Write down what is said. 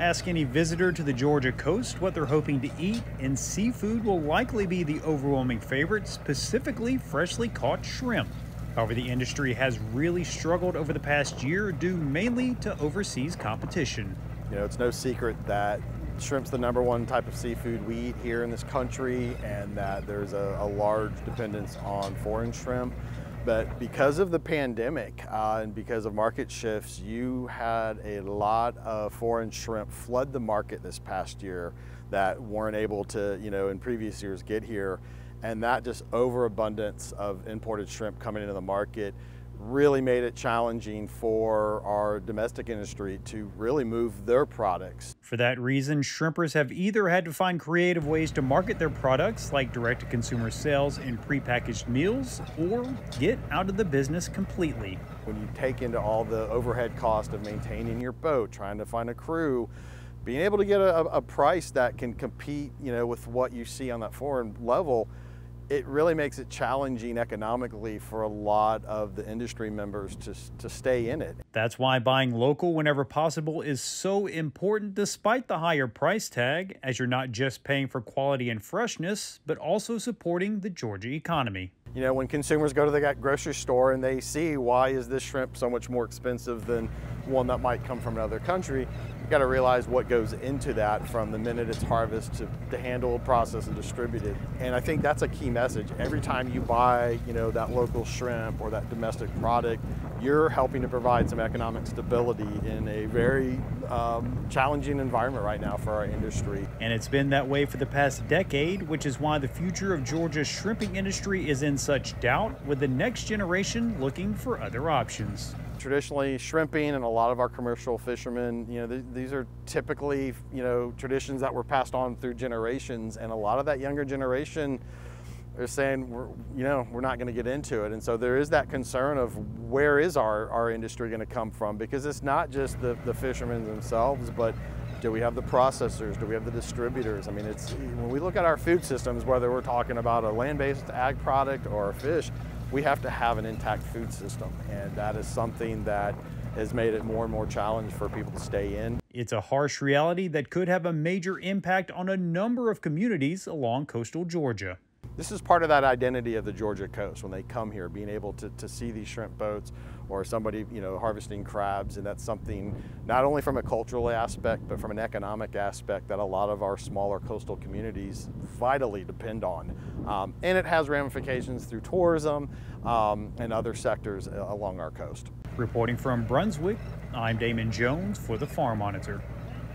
Ask any visitor to the Georgia coast what they're hoping to eat, and seafood will likely be the overwhelming favorite, specifically freshly caught shrimp. However, the industry has really struggled over the past year due mainly to overseas competition. You know, it's no secret that shrimp's the #1 type of seafood we eat here in this country, and that there's a large dependence on foreign shrimp. But because of the pandemic and because of market shifts, you had a lot of foreign shrimp flood the market this past year that weren't able to, in previous years get here. And that just overabundance of imported shrimp coming into the market really made it challenging for our domestic industry to really move their products. For that reason, shrimpers have either had to find creative ways to market their products, like direct-to-consumer sales and prepackaged meals, or get out of the business completely. When you take into all the overhead cost of maintaining your boat, trying to find a crew, being able to get a price that can compete, with what you see on that foreign level, it really makes it challenging economically for a lot of the industry members to stay in it. That's why buying local whenever possible is so important despite the higher price tag, as you're not just paying for quality and freshness, but also supporting the Georgia economy. When consumers go to the grocery store and they see why is this shrimp so much more expensive than one that might come from another country, you got to realize what goes into that from the minute it's harvested to handled, processed, and distributed. And I think that's a key message. Every time you buy, that local shrimp or that domestic product, you're helping to provide some economic stability in a very challenging environment right now for our industry. And it's been that way for the past decade, which is why the future of Georgia's shrimping industry is in such doubt, with the next generation looking for other options. Traditionally, shrimping and a lot of our commercial fishermen, these are typically, traditions that were passed on through generations, and a lot of that younger generation are saying, we're not going to get into it. And so there is that concern of where is our industry going to come from, because it's not just the fishermen themselves, but do we have the processors? Do we have the distributors? I mean, when we look at our food systems, whether we're talking about a land-based ag product or a fish, we have to have an intact food system. And that is something that has made it more and more challenging for people to stay in. It's a harsh reality that could have a major impact on a number of communities along coastal Georgia. This is part of that identity of the Georgia coast when they come here, being able to see these shrimp boats or somebody, harvesting crabs. And that's something not only from a cultural aspect, but from an economic aspect that a lot of our smaller coastal communities vitally depend on. And it has ramifications through tourism and other sectors along our coast. Reporting from Brunswick, I'm Damon Jones for the Farm Monitor.